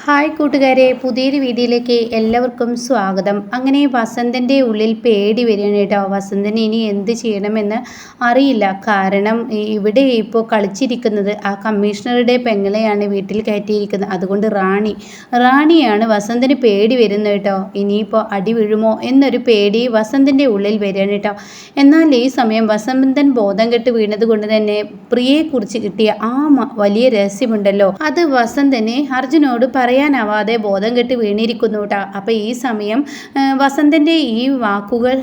Hi കൂട്ടുകാരെ, പുതിയൊരു വീഡിയോയിലേക്ക് എല്ലാവർക്കും സ്വാഗതം. അങ്ങനെ വസന്തൻ്റെ ഉള്ളിൽ പേടി വരികയാണ് കേട്ടോ. വസന്തന് ഇനി എന്ത് ചെയ്യണമെന്ന് അറിയില്ല. കാരണം ഇവിടെ ഇപ്പോൾ കളിച്ചിരിക്കുന്നത് ആ കമ്മീഷണറുടെ പെങ്ങളെയാണ് വീട്ടിൽ കയറ്റിയിരിക്കുന്നത്. അതുകൊണ്ട് റാണിയാണ് വസന്തന് പേടി വരുന്നത് കേട്ടോ. ഇനിയിപ്പോൾ അടി വീഴുമോ എന്നൊരു പേടി വസന്തൻ്റെ ഉള്ളിൽ വരികയാണ് കേട്ടോ. എന്നാൽ ഈ സമയം വസന്തൻ ബോധം കെട്ട് വീണത് കൊണ്ട് തന്നെ പ്രിയയെക്കുറിച്ച് കിട്ടിയ ആ വലിയ രഹസ്യമുണ്ടല്ലോ, അത് വസന്തന് അർജുനോട് പറയാനാവാതെ ബോധം കെട്ട് വീണിരിക്കുന്നു കേട്ടോ. അപ്പം ഈ സമയം വസന്തൻ്റെ ഈ വാക്കുകൾ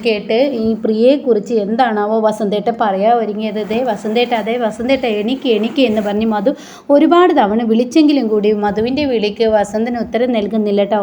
കേട്ട് ഈ പ്രിയയെക്കുറിച്ച് എന്താണാവോ വസന്തേട്ട പറയാൻ ഒരുങ്ങിയത്. വസന്തേട്ട എനിക്ക് എന്ന് പറഞ്ഞ് മധു ഒരുപാട് തവണ വിളിച്ചെങ്കിലും കൂടി മധുവിൻ്റെ വിളിക്ക് വസന്തന് ഉത്തരം നൽകുന്നില്ല കേട്ടോ.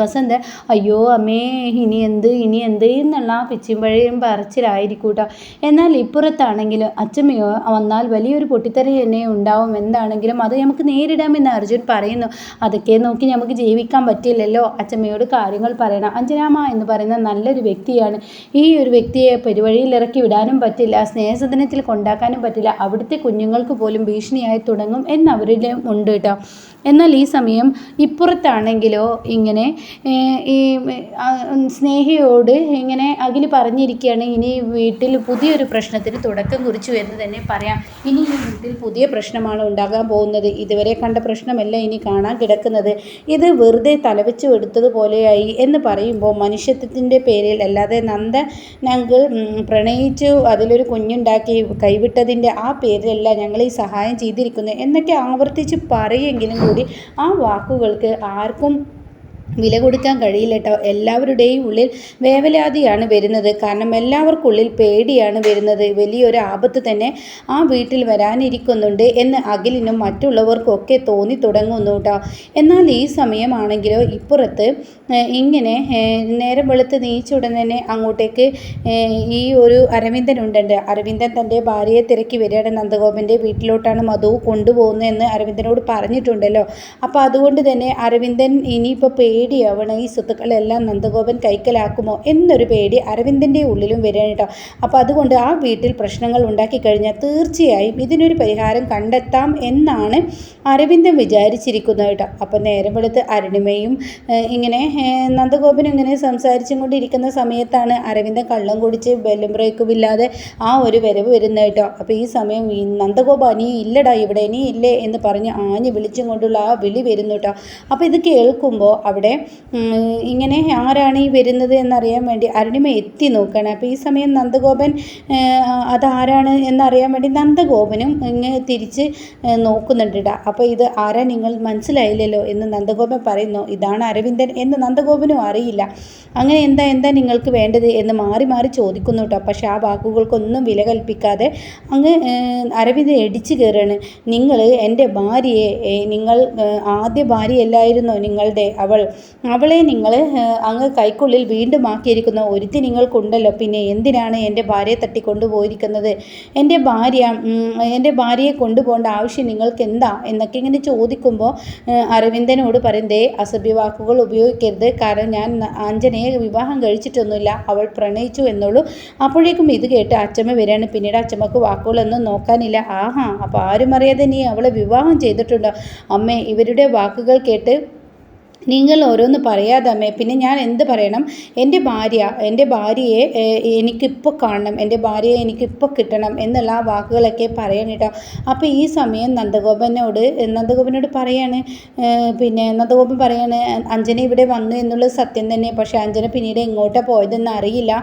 വസന്ത അയ്യോ അമ്മേ ഇനി എന്ത് എന്നുള്ള പിച്ചിമ്പഴയും പറച്ചിലായിരിക്കും കേട്ടോ. എന്നാൽ ഇപ്പുറത്താണെങ്കിലും അച്ചമ്മയോ വന്നാൽ വലിയൊരു പൊട്ടിത്തെറി തന്നെ ഉണ്ടാവും. എന്താണെങ്കിലും അത് നമുക്ക് നേരിടാമെന്ന് അർജുൻ പറയുന്നു. അതൊക്കെ നോക്കി നമുക്ക് ജീവിക്കാൻ പറ്റില്ലല്ലോ. അച്ചമ്മയോട് കാര്യങ്ങൾ പറയണം. അഞ്ജനാമ്മ എന്ന് പറയുന്ന നല്ലൊരു വ്യക്തിയാണ്. ഈ ഒരു വ്യക്തിയെ പെരുവഴിയിൽ ഇറക്കി വിടാനും പറ്റില്ല, സ്നേഹസദനത്തിൽ കൊണ്ടാക്കാനും പറ്റില്ല. അവിടുത്തെ കുഞ്ഞുങ്ങൾക്ക് പോലും ഭീഷണിയായി തുടങ്ങും എന്നവരിലും ഉണ്ട് കേട്ടോ. എന്നാൽ ഈ സമയം ഇപ്പുറത്താണെങ്കിലോ ഇങ്ങനെ ഈ സ്നേഹയോട് ഇങ്ങനെ അഖിൽ പറഞ്ഞിരിക്കുകയാണ്, ഇനി വീട്ടിൽ പുതിയൊരു പ്രശ്നത്തിന് തുടക്കം കുറിച്ചു എന്ന് തന്നെ പറയാം. ഇനി ഈ വീട്ടിൽ പുതിയ പ്രശ്നമാണ് ഉണ്ടാകാൻ പോകുന്നത്. ഇതുവരെ കണ്ട പ്രശ്നമല്ല ഇനി കാണാൻ കിടക്കുന്നത്. ഇത് വെറുതെ തലവെച്ച് എടുത്തതുപോലെയായി എന്ന് പറയുമ്പോൾ മനുഷ്യത്വത്തിൻ്റെ പേരിൽ അല്ലാതെ ഞങ്ങൾ പ്രണയിച്ചു അതിലൊരു കുഞ്ഞുണ്ടാക്കി കൈവിട്ടതിൻ്റെ ആ പേരിലല്ല ഞങ്ങൾ ഈ സഹായം ചെയ്തിരിക്കുന്നത് എന്നൊക്കെ ആവർത്തിച്ച് പറയുമെങ്കിലും കൂടി ആ വാക്കുകൾക്ക് ആർക്കും വില കൊടുക്കാൻ കഴിയില്ല കേട്ടോ. എല്ലാവരുടെയും ഉള്ളിൽ വേവലാതിയാണ് വരുന്നത്. കാരണം എല്ലാവർക്കുള്ളിൽ പേടിയാണ് വരുന്നത്. വലിയൊരു ആപത്ത് തന്നെ ആ വീട്ടിൽ വരാനിരിക്കുന്നുണ്ട് എന്ന് അഖിലിനും മറ്റുള്ളവർക്കൊക്കെ തോന്നി തുടങ്ങുന്നു കേട്ടോ. എന്നാൽ ഈ സമയമാണെങ്കിലോ ഇപ്പുറത്ത് ഇങ്ങനെ നേരം വെളുത്ത് നീച്ചുടൻ തന്നെ അങ്ങോട്ടേക്ക് ഈ ഒരു അരവിന്ദനുണ്ട്. അരവിന്ദൻ തൻ്റെ ഭാര്യയെ തിരക്കി വരികയാണ്. നന്ദഗോപൻ്റെ വീട്ടിലോട്ടാണ് മധു കൊണ്ടുപോകുന്നതെന്ന് അരവിന്ദനോട് പറഞ്ഞിട്ടുണ്ടല്ലോ. അപ്പോൾ അതുകൊണ്ട് തന്നെ അരവിന്ദൻ ഇനിയിപ്പോൾ പേടിയാവണം, ഈ സ്വത്തുക്കളെല്ലാം നന്ദഗോപൻ കൈക്കലാക്കുമോ എന്നൊരു പേടി അരവിന്ദൻ്റെ ഉള്ളിലും വരികയാണ് കേട്ടോ. അപ്പോൾ അതുകൊണ്ട് ആ വീട്ടിൽ പ്രശ്നങ്ങൾ ഉണ്ടാക്കി കഴിഞ്ഞാൽ തീർച്ചയായും ഇതിനൊരു പരിഹാരം കണ്ടെത്താം എന്നാണ് അരവിന്ദൻ വിചാരിച്ചിരിക്കുന്നത് കേട്ടോ. അപ്പോൾ നേരം വെളുത്ത് അരുണിമയും ഇങ്ങനെ നന്ദഗോപനും ഇങ്ങനെ സംസാരിച്ചും കൊണ്ടിരിക്കുന്ന സമയത്താണ് അരവിന്ദൻ കള്ളം കുടിച്ച് ബെല്ലും ബ്രേക്കും ഇല്ലാതെ ആ ഒരു വരവ് വരുന്നത് കേട്ടോ. അപ്പോൾ ഈ സമയം ഈ നന്ദഗോപ നീ ഇല്ലടാ ഇവിടെ, നീ ഇല്ലേ എന്ന് പറഞ്ഞ് ആഞ്ഞ് വിളിച്ചും കൊണ്ടുള്ള ആ വിളി വരുന്നു കേട്ടോ. അപ്പോൾ ഇത് കേൾക്കുമ്പോൾ അവിടെ ഇങ്ങനെ ആരാണ് ഈ വരുന്നത് എന്നറിയാൻ വേണ്ടി അരുണിമ എത്തി നോക്കുകയാണ്. അപ്പോൾ ഈ സമയം നന്ദഗോപൻ അതാരാണ് എന്നറിയാൻ വേണ്ടി നന്ദഗോപനും ഇങ്ങനെ തിരിച്ച് നോക്കുന്നുണ്ട് കേട്ടോ. അപ്പോൾ ഇത് ആരാ നിങ്ങൾ മനസ്സിലായില്ലല്ലോ എന്ന് നന്ദഗോപൻ പറയുന്നു. ഇതാണ് അരവിന്ദൻ എന്ന് നന്ദഗോപനും അറിയില്ല. അങ്ങനെ എന്താ നിങ്ങൾക്ക് വേണ്ടത് എന്ന് മാറി മാറി ചോദിക്കുന്നു കേട്ടോ. പക്ഷെ ആ വാക്കുകൾക്കൊന്നും വില കൽപ്പിക്കാതെ അങ്ങ് അരവിന്ദൻ ഇടിച്ചു കയറുകയാണ്. നിങ്ങൾ എൻ്റെ ഭാര്യയെ, നിങ്ങൾ ആദ്യ ഭാര്യയല്ലായിരുന്നോ നിങ്ങളുടെ അവളെ നിങ്ങൾ അങ്ങ് കൈക്കുള്ളിൽ വീണ്ടും ആക്കിയിരിക്കുന്ന ഒരുത്തി നിങ്ങൾക്കുണ്ടല്ലോ, പിന്നെ എന്തിനാണ് എൻ്റെ ഭാര്യയെ തട്ടിക്കൊണ്ടുപോയിരിക്കുന്നത്? എൻ്റെ ഭാര്യയെ കൊണ്ടുപോകേണ്ട ആവശ്യം നിങ്ങൾക്ക് എന്താ എന്നൊക്കെ ഇങ്ങനെ ചോദിക്കുമ്പോൾ അരവിന്ദനോട് പറയുന്നതേ അസഭ്യ വാക്കുകൾ ഉപയോഗിക്കരുത്. കാരണം ഞാൻ അഞ്ജനയെ വിവാഹം കഴിച്ചിട്ടൊന്നുമില്ല, അവൾ പ്രണയിച്ചു എന്നുള്ളൂ. അപ്പോഴേക്കും ഇത് കേട്ട് അച്ചമ്മ വരികയാണ്. പിന്നീട് അച്ചമ്മക്ക് വാക്കുകളൊന്നും നോക്കാനില്ല. ആഹാ, അപ്പോൾ ആരും അറിയാതെ നീ അവളെ വിവാഹം ചെയ്തിട്ടുണ്ടോ? അമ്മേ, ഇവരുടെ വാക്കുകൾ കേട്ട് നിങ്ങൾ ഓരോന്ന് പറയാതമ്മേ, പിന്നെ ഞാൻ എന്ത് പറയണം? എൻ്റെ ഭാര്യയെ എനിക്കിപ്പോൾ കാണണം, എൻ്റെ ഭാര്യയെ എനിക്കിപ്പോൾ കിട്ടണം എന്നുള്ള ആ വാക്കുകളൊക്കെ പറയണം കേട്ടോ. അപ്പോൾ ഈ സമയം നന്ദഗോപനോട് പറയാണ്, പിന്നെ നന്ദഗോപൻ പറയാണ് അഞ്ജന ഇവിടെ വന്നു എന്നുള്ളത് സത്യം തന്നെ, പക്ഷേ അഞ്ജന പിന്നീട് എങ്ങോട്ടാണ് പോയതെന്ന് അറിയില്ല.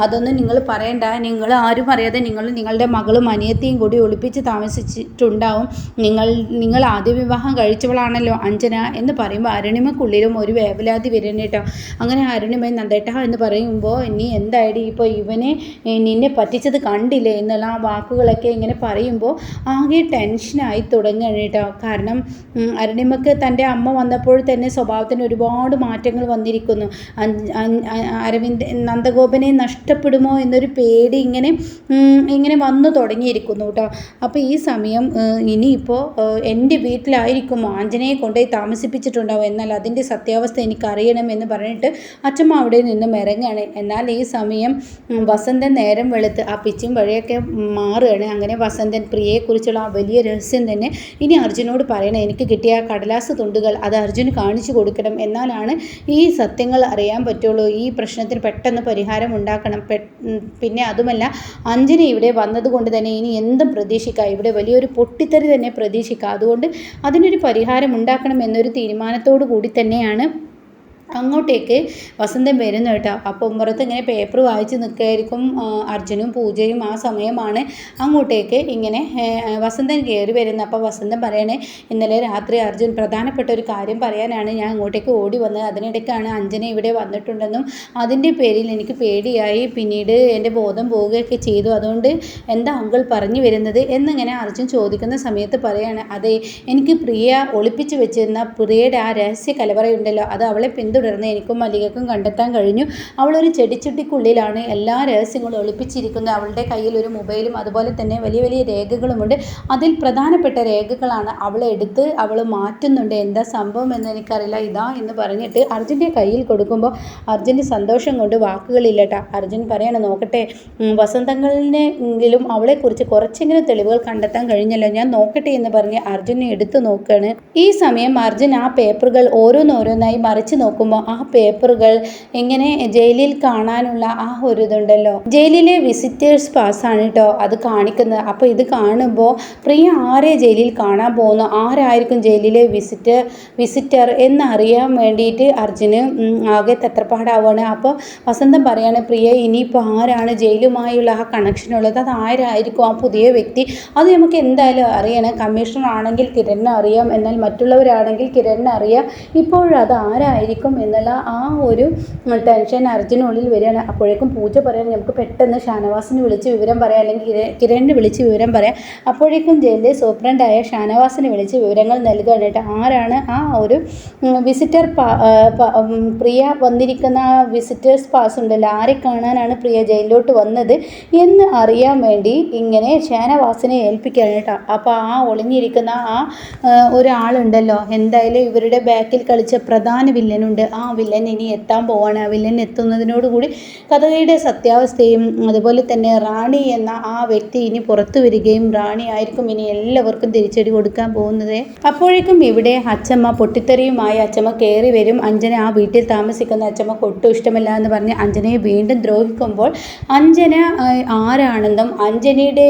അതൊന്നും നിങ്ങൾ പറയണ്ട. നിങ്ങൾ ആരും അറിയാതെ നിങ്ങളുടെ മകളും അനിയത്തിയും കൂടി ഒളിപ്പിച്ച് താമസിച്ചിട്ടുണ്ടാവും. നിങ്ങൾ ആദ്യ വിവാഹം കഴിച്ചവളാണല്ലോ അഞ്ജന എന്ന് പറയുമ്പോൾ അരുണിമ ുള്ളിലും ഒരു വേവലാതി വരുന്ന കേട്ടോ. അങ്ങനെ അരുണിമ നന്ദേട്ട എന്ന് പറയുമ്പോൾ നീ എന്തായാലും ഇപ്പോൾ ഇവനെ നിന്നെ പറ്റിച്ചത് കണ്ടില്ലേ എന്നുള്ള ആ വാക്കുകളൊക്കെ ഇങ്ങനെ പറയുമ്പോൾ ആകെ ടെൻഷനായി തുടങ്ങുകയാണ് കേട്ടോ. കാരണം അരുണിമയ്ക്ക് തൻ്റെ അമ്മ വന്നപ്പോൾ തന്നെ സ്വഭാവത്തിന് ഒരുപാട് മാറ്റങ്ങൾ വന്നിരിക്കുന്നു. നന്ദഗോപനെ നഷ്ടപ്പെടുമോ എന്നൊരു പേടി ഇങ്ങനെ വന്നു തുടങ്ങിയിരിക്കുന്നു കേട്ടോ. അപ്പോൾ ഈ സമയം ഇനിയിപ്പോൾ എൻ്റെ വീട്ടിലായിരിക്കുമോ അഞ്ജനയെ കൊണ്ടുപോയി താമസിപ്പിച്ചിട്ടുണ്ടാവും, എന്നാൽ അതിൻ്റെ സത്യാവസ്ഥ എനിക്കറിയണം എന്ന് പറഞ്ഞിട്ട് അച്ഛമ്മ അവിടെ നിന്നും ഇറങ്ങുകയാണ്. എന്നാൽ ഈ സമയം വസന്തൻ നേരം വെളുത്ത് ആ പിച്ചും വഴിയൊക്കെ മാറുകയാണ്. അങ്ങനെ വസന്തൻ പ്രിയയെക്കുറിച്ചുള്ള ആ വലിയ രഹസ്യം തന്നെ ഇനി അർജുനോട് പറയണം. എനിക്ക് കിട്ടിയ കടലാസ് തുണ്ടുകൾ അത് അർജുന് കാണിച്ചു കൊടുക്കണം. എന്നാലാണ് ഈ സത്യങ്ങൾ അറിയാൻ പറ്റുള്ളൂ. ഈ പ്രശ്നത്തിന് പെട്ടെന്ന് പരിഹാരം ഉണ്ടാക്കണം. പിന്നെ അതുമല്ല, അഞ്ജന ഇവിടെ വന്നതുകൊണ്ട് തന്നെ ഇനി എന്തും പ്രതീക്ഷിക്കാം. ഇവിടെ വലിയൊരു പൊട്ടിത്തെറി തന്നെ പ്രതീക്ഷിക്കാം. അതുകൊണ്ട് അതിനൊരു പരിഹാരം ഉണ്ടാക്കണം എന്നൊരു തീരുമാനത്തോടു കൂടി തന്നെയാണ് അങ്ങോട്ടേക്ക് വസന്തൻ വരുന്നു കേട്ടോ. അപ്പോൾ ഉമ്മറത്ത് ഇങ്ങനെ പേപ്പർ വായിച്ച് നിൽക്കുകയായിരിക്കും അർജുനും പൂജയും. ആ സമയമാണ് അങ്ങോട്ടേക്ക് ഇങ്ങനെ വസന്തൻ കയറി വരുന്നത്. അപ്പോൾ വസന്തൻ പറയണേ, ഇന്നലെ രാത്രി അർജുൻ പ്രധാനപ്പെട്ട ഒരു കാര്യം പറയാനാണ് ഞാൻ അങ്ങോട്ടേക്ക് ഓടി വന്നത്. അതിനിടയ്ക്കാണ് അഞ്ജന ഇവിടെ വന്നിട്ടുണ്ടെന്നും അതിൻ്റെ പേരിൽ എനിക്ക് പേടിയായി, പിന്നീട് എൻ്റെ ബോധം പോവുകയൊക്കെ ചെയ്തു. അതുകൊണ്ട് എന്താ അങ്കിൾ പറഞ്ഞു വരുന്നത് എന്നിങ്ങനെ അർജുൻ ചോദിക്കുന്ന സമയത്ത് പറയാണ്, അതെ, എനിക്ക് പ്രിയ ഒളിപ്പിച്ച് വെച്ചിരുന്ന പ്രിയയുടെ ആ രഹസ്യ കലവറയുണ്ടല്ലോ, അത് അവളെ തുടർന്ന് എനിക്കും മല്ലികക്കും കണ്ടെത്താൻ കഴിഞ്ഞു. അവളൊരു ചെടിച്ചട്ടിക്കുള്ളിലാണ് എല്ലാ രഹസ്യങ്ങളും ഒളിപ്പിച്ചിരിക്കുന്നത്. അവളുടെ കയ്യിൽ ഒരു മൊബൈലും അതുപോലെ തന്നെ വലിയ വലിയ രേഖകളുമുണ്ട്. അതിൽ പ്രധാനപ്പെട്ട രേഖകളാണ് അവളെ എടുത്ത് അവൾ മാറ്റുന്നുണ്ട്. എന്താ സംഭവം എന്ന് എനിക്കറിയില്ല, ഇതാ എന്ന് പറഞ്ഞിട്ട് അർജുൻ്റെ കയ്യിൽ കൊടുക്കുമ്പോൾ അർജുൻ്റെ സന്തോഷം കൊണ്ട് വാക്കുകളില്ല കേട്ടോ. അർജുൻ പറയണം, നോക്കട്ടെ, വസന്തങ്ങളിലെങ്കിലും അവളെക്കുറിച്ച് കുറച്ചെങ്കിലും തെളിവുകൾ കണ്ടെത്താൻ കഴിഞ്ഞല്ലോ, ഞാൻ നോക്കട്ടെ എന്ന് പറഞ്ഞ് അർജുനെ എടുത്തു നോക്കുകയാണ്. ഈ സമയം അർജുൻ ആ പേപ്പറുകൾ ഓരോന്നോരോന്നായി മറിച്ച് നോക്കുമ്പോൾ ആ പേപ്പറുകൾ എങ്ങനെ ജയിലിൽ കാണാനുള്ള ആ ഒരു ഇതുണ്ടല്ലോ, ജയിലിലെ വിസിറ്റേഴ്സ് പാസ്സാണ് കേട്ടോ അത് കാണിക്കുന്നത്. അപ്പോൾ ഇത് കാണുമ്പോൾ പ്രിയ ആരെ ജയിലിൽ കാണാൻ പോകുന്നു, ആരായിരിക്കും ജയിലിലെ വിസിറ്റർ എന്നറിയാൻ വേണ്ടിയിട്ട് അർജുന് ആകെ തത്രപ്പാടാവുകയാണ്. അപ്പോൾ വസന്തം പറയാണ്, പ്രിയ ഇനിയിപ്പോൾ ആരാണ് ജയിലുമായുള്ള ആ കണക്ഷനുള്ളത്, അത് ആരായിരിക്കും ആ പുതിയ വ്യക്തി, അത് നമുക്ക് എന്തായാലും അറിയണം. കമ്മീഷണർ ആണെങ്കിൽ കിരണിനെ അറിയാം, എന്നാൽ മറ്റുള്ളവരാണെങ്കിൽ കിരണിനെ അറിയാം. ഇപ്പോഴത് ആരായിരിക്കും എന്നുള്ള ആ ഒരു ടെൻഷൻ അർജുനുള്ളിൽ വരികയാണ്. അപ്പോഴേക്കും പൂജ പറയാൻ, നമുക്ക് പെട്ടെന്ന് ഷാനവാസിനെ വിളിച്ച് വിവരം പറയാം, അല്ലെങ്കിൽ കിരണിനെ വിളിച്ച് വിവരം പറയാം. അപ്പോഴേക്കും ജയിലിലെ സൂപ്രണ്ടായ ഷാനവാസിനെ വിളിച്ച് വിവരങ്ങൾ നൽകുകയാണ് കേട്ടോ. ആരാണ് ആ ഒരു വിസിറ്റർ പ്രിയ വന്നിരിക്കുന്ന വിസിറ്റേഴ്സ് പാസ് ഉണ്ടല്ലോ, ആരെ കാണാനാണ് പ്രിയ ജയിലിലോട്ട് വന്നത് എന്ന് അറിയാൻ വേണ്ടി ഇങ്ങനെ ഷാനവാസിനെ ഏൽപ്പിക്കുകയാണ് കേട്ടോ. അപ്പോൾ ആ ഒളിഞ്ഞിരിക്കുന്ന ആ ഒരാളുണ്ടല്ലോ, എന്തായാലും ഇവരുടെ ബാക്കിൽ കളിച്ച പ്രധാന വില്ലനുണ്ട്, ആ വില്ലൻ ഇനി എത്താൻ പോവാണ്. ആ വില്ലൻ എത്തുന്നതിനോടുകൂടി കഥയുടെ സത്യാവസ്ഥയും അതുപോലെ തന്നെ റാണി എന്ന ആ വ്യക്തി ഇനി പുറത്തു വരികയും റാണി ആയിരിക്കും ഇനി എല്ലാവർക്കും തിരിച്ചടി കൊടുക്കാൻ പോകുന്നത്. അപ്പോഴേക്കും ഇവിടെ അച്ചമ്മ പൊട്ടിത്തെറിയുമായി അച്ചമ്മ കയറി വരും. അഞ്ജന ആ വീട്ടിൽ താമസിക്കുന്ന അച്ചമ്മക്ക് ഒട്ടും ഇഷ്ടമല്ല എന്ന് പറഞ്ഞ് അഞ്ജനയെ വീണ്ടും ദ്രോഹിക്കുമ്പോൾ അഞ്ജന ആരാണെന്നും അഞ്ജനയുടെ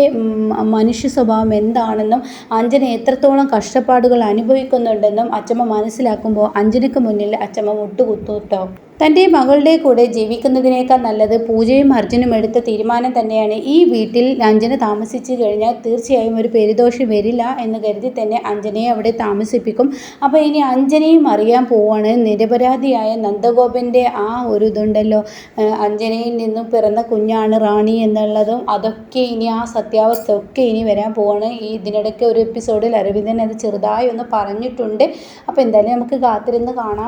മനുഷ്യ സ്വഭാവം എന്താണെന്നും അഞ്ജന എത്രത്തോളം കഷ്ടപ്പാടുകൾ അനുഭവിക്കുന്നുണ്ടെന്നും അച്ചമ്മ മനസ്സിലാക്കുമ്പോൾ അഞ്ജനയ്ക്ക് മുന്നിൽ അച്ചമ്മ മുട്ടുകുത്തു കേട്ടോ. തൻ്റെ മകളുടെ കൂടെ ജീവിക്കുന്നതിനേക്കാൾ നല്ലത് പൂജയും അർജുനും എടുത്ത തീരുമാനം തന്നെയാണ്. ഈ വീട്ടിൽ അഞ്ജന താമസിച്ചു കഴിഞ്ഞാൽ തീർച്ചയായും ഒരു പെരുദോഷം വരില്ല എന്ന് കരുതി തന്നെ അഞ്ജനയെ അവിടെ താമസിപ്പിക്കും. അപ്പോൾ ഇനി അഞ്ജനയും അറിയാൻ പോവാണ് നിരപരാധിയായ നന്ദഗോപൻ്റെ ആ ഒരു ഇതുണ്ടല്ലോ, അഞ്ജനയിൽ നിന്നും പിറന്ന കുഞ്ഞാണ് റാണി എന്നുള്ളതും അതൊക്കെ ഇനി ആ സത്യാവസ്ഥ ഒക്കെ ഇനി വരാൻ പോവാണ്. ഈ ഇതിനിടയ്ക്ക് ഒരു എപ്പിസോഡിൽ അരവിന്ദൻ അത് ചെറുതായി ഒന്ന് പറഞ്ഞിട്ടുണ്ട്. അപ്പോൾ എന്തായാലും നമുക്ക് കാത്തിരുന്ന് കാണാം.